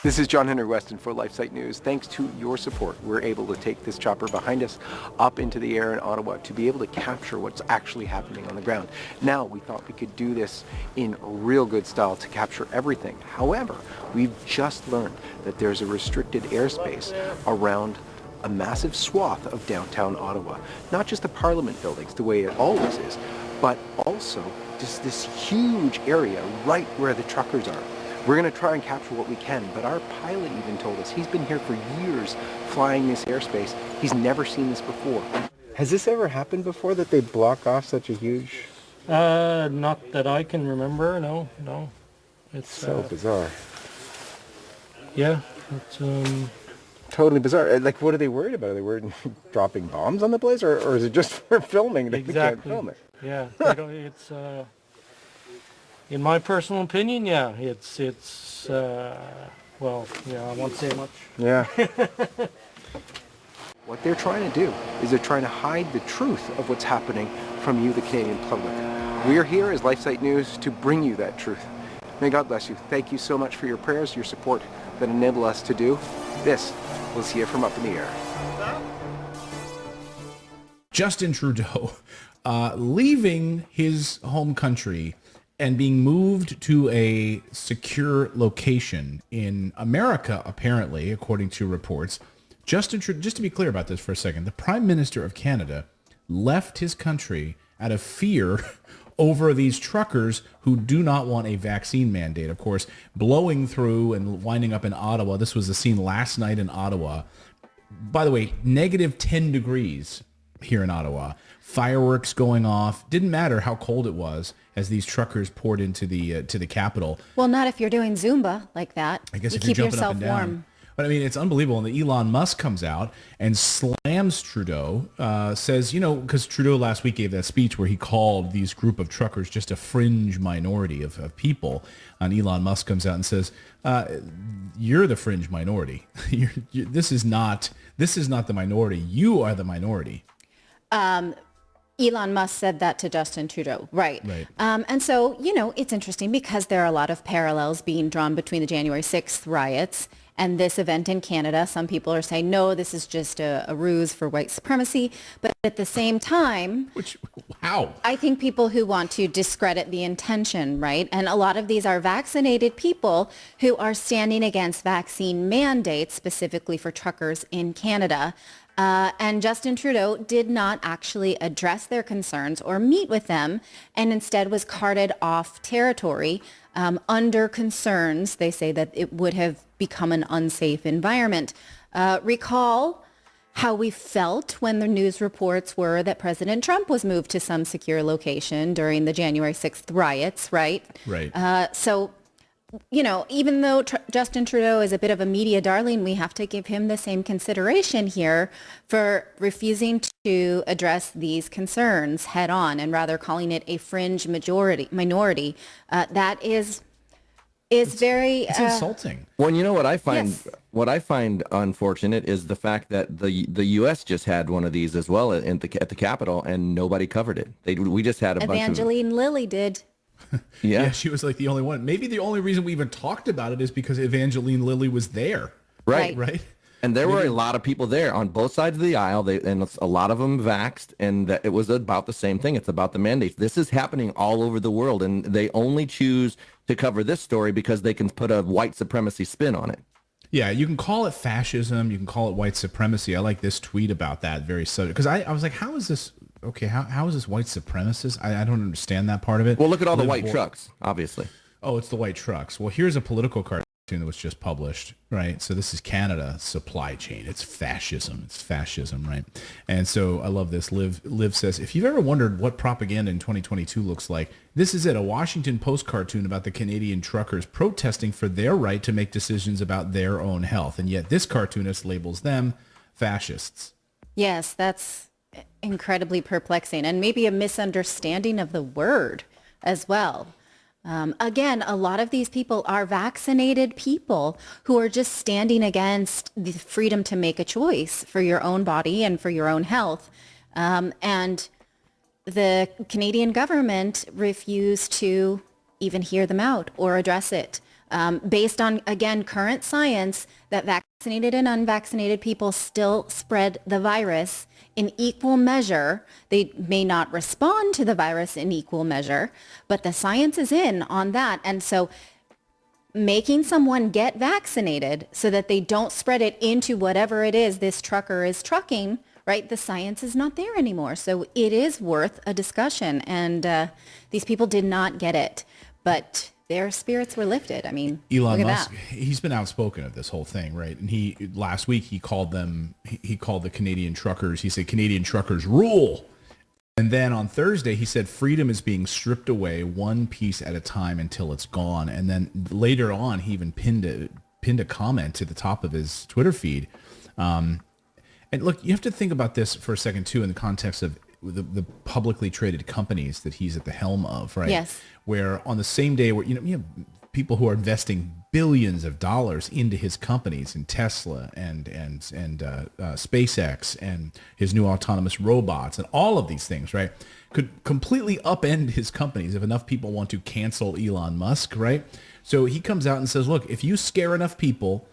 This is John Henry Weston for LifeSite News. Thanks to your support, we're able to take this chopper behind us up into the air in Ottawa to be able to capture what's actually happening on the ground. Now, we thought we could do this in real good style to capture everything. However, we've just learned that there's a restricted airspace around a massive swath of downtown Ottawa. Not just the Parliament buildings, the way it always is, but also just this huge area right where the truckers are. We're going to try and capture what we can, but our pilot even told us he's been here for years flying this airspace. He's never seen this before. Has this ever happened before, that they block off such a huge... Not that I can remember, no. It's so bizarre. Yeah, it's... Totally bizarre. Like, what are they worried about? Are they worried dropping bombs on the place, or is it just for filming? They can't film it. Yeah, it's... In my personal opinion, yeah, it's well, yeah, I won't say much. Yeah. What they're trying to do is they're trying to hide the truth of what's happening from you, the Canadian public. We're here as LifeSite News to bring you that truth. May God bless you. Thank you so much for your prayers, your support that enable us to do this. We'll see you from up in the air. Justin Trudeau leaving his home country and being moved to a secure location in America, apparently, according to reports. Justin Trudeau, just to be clear about this for a second, the Prime Minister of Canada left his country out of fear over these truckers who do not want a vaccine mandate. Of course, blowing through and winding up in Ottawa. This was the scene last night in Ottawa. By the way, negative 10 degrees here in Ottawa. Fireworks going off. Didn't matter how cold it was as these truckers poured into the capital. Well, not if you're doing Zumba like that. I guess you if keep you're jumping yourself up and down. warm. But I mean, it's unbelievable. And Elon Musk comes out and slams Trudeau, says, because Trudeau last week gave that speech where he called these group of truckers just a fringe minority of people. And Elon Musk comes out and says, you're the fringe minority. This is not the minority. You are the minority. Elon Musk said that to Justin Trudeau. Right. And so, it's interesting because there are a lot of parallels being drawn between the January 6th riots and this event in Canada. Some people are saying, no, this is just a ruse for white supremacy. But at the same time, I think people who want to discredit the intention, right? And a lot of these are vaccinated people who are standing against vaccine mandates, specifically for truckers in Canada. And Justin Trudeau did not actually address their concerns or meet with them, and instead was carted off territory under concerns. They say that it would have become an unsafe environment. Recall how we felt when the news reports were that President Trump was moved to some secure location during the January 6th riots, right? Right. So, even though Justin Trudeau is a bit of a media darling, we have to give him the same consideration here for refusing to address these concerns head on and rather calling it a fringe minority. That is very... It's insulting. Well, what I find unfortunate is the fact that the U.S. just had one of these as well at the Capitol, and nobody covered it. We just had a bunch of... Evangeline Lilly did. Yeah, she was like the only one. Maybe the only reason we even talked about it is because Evangeline Lilly was there. Right. And there were a lot of people there on both sides of the aisle, and a lot of them vaxxed, and it was about the same thing. It's about the mandates. This is happening all over the world, and they only choose to cover this story because they can put a white supremacy spin on it. Yeah, you can call it fascism. You can call it white supremacy. I like this tweet about that very subject. Because I was like, how is this... Okay, how is this white supremacist? I don't understand that part of it. Well, look at all the white trucks, obviously. Oh, it's the white trucks. Well, here's a political cartoon that was just published, right? So this is Canada supply chain. It's fascism. Right? And so I love this. Liv says, if you've ever wondered what propaganda in 2022 looks like, this is it, a Washington Post cartoon about the Canadian truckers protesting for their right to make decisions about their own health. And yet this cartoonist labels them fascists. Yes, that's incredibly perplexing, and maybe a misunderstanding of the word as well. Again, a lot of these people are vaccinated people who are just standing against the freedom to make a choice for your own body and for your own health. And the Canadian government refused to even hear them out or address it. based on, again, current science, that vaccinated and unvaccinated people still spread the virus in equal measure. They may not respond to the virus in equal measure, but the science is in on that. And so making someone get vaccinated so that they don't spread it into whatever it is this trucker is trucking, right? The science is not there anymore. So it is worth a discussion. And these people did not get it, but their spirits were lifted. I mean, Elon look at Musk, that. he's been outspoken of this whole thing, right? And last week he called the Canadian truckers, he said, Canadian truckers rule. And then on Thursday, he said freedom is being stripped away one piece at a time until it's gone. And then later on, he even pinned a comment to the top of his Twitter feed. And look, you have to think about this for a second, too, in the context of the publicly traded companies that he's at the helm of, right? Yes. Where on the same day where, you have people who are investing billions of dollars into his companies, in Tesla and SpaceX and his new autonomous robots and all of these things, right, could completely upend his companies if enough people want to cancel Elon Musk, right? So he comes out and says, look, if you scare enough people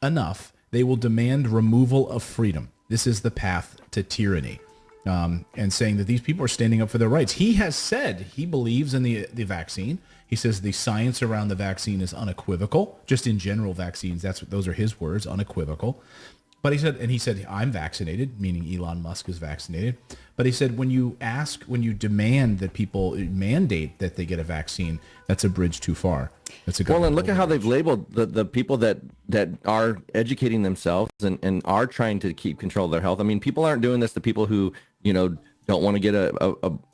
enough, they will demand removal of freedom. This is the path to tyranny. And saying that these people are standing up for their rights. He has said he believes in the vaccine. He says the science around the vaccine is unequivocal. Just in general vaccines, those are his words, unequivocal. But he said, I'm vaccinated, meaning Elon Musk is vaccinated. But he said, when you demand that people mandate that they get a vaccine, that's a bridge too far. That's a well, and look at how they've labeled the people that are educating themselves and are trying to keep control of their health. I mean, people aren't doing this to people who, don't want to get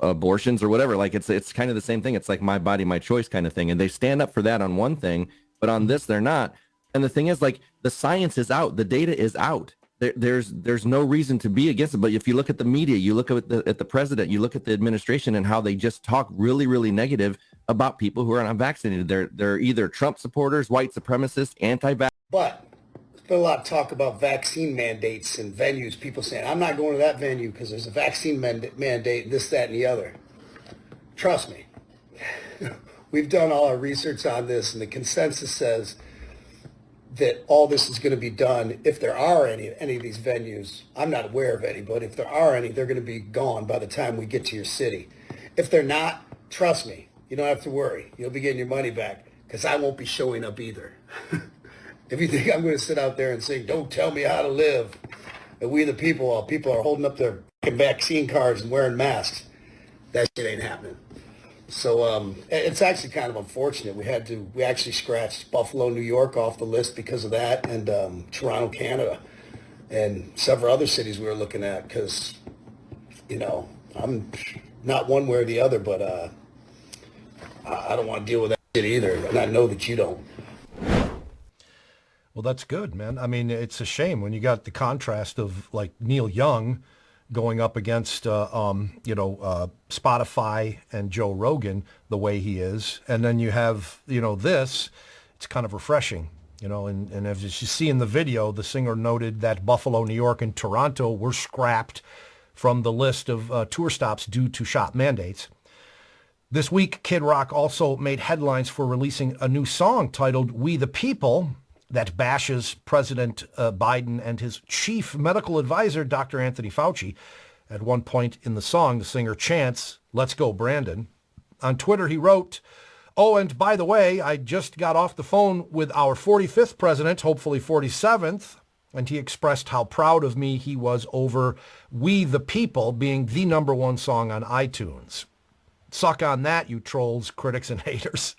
abortions or whatever. Like it's kind of the same thing. It's like my body, my choice kind of thing. And they stand up for that on one thing, but on this, they're not. And the thing is, like, the science is out, the data is out. There's no reason to be against it. But if you look at the media, you look at the president, you look at the administration and how they just talk really, really negative about people who are unvaccinated. They're either Trump supporters, white supremacists, anti-vax. But there's been a lot of talk about vaccine mandates and venues. People saying, I'm not going to that venue because there's a vaccine mandate, this, that, and the other. Trust me. We've done all our research on this, and the consensus says that all this is going to be done, if there are any of these venues. I'm not aware of any, but if there are any, they're going to be gone by the time we get to your city. If they're not, trust me, you don't have to worry. You'll be getting your money back, because I won't be showing up either. If you think I'm going to sit out there and sing, don't tell me how to live, and we the people, while people are holding up their vaccine cards and wearing masks, that shit ain't happening. So it's actually kind of unfortunate. We actually scratched Buffalo, New York off the list because of that, and Toronto, Canada, and several other cities we were looking at because, I'm not one way or the other, but I don't want to deal with that shit either, and I know that you don't. Well, that's good, man. I mean, it's a shame when you got the contrast of like Neil Young going up against, Spotify and Joe Rogan the way he is. And then you have, this, it's kind of refreshing, and as you see in the video, the singer noted that Buffalo, New York, and Toronto were scrapped from the list of tour stops due to shop mandates. This week, Kid Rock also made headlines for releasing a new song titled We the People that bashes President Biden and his chief medical advisor, Dr. Anthony Fauci. At one point in the song, the singer chants, "Let's go, Brandon." On Twitter, he wrote, "Oh, and by the way, I just got off the phone with our 45th president, hopefully 47th, and he expressed how proud of me he was over We the People being the #1 song on iTunes. Suck on that, you trolls, critics, and haters."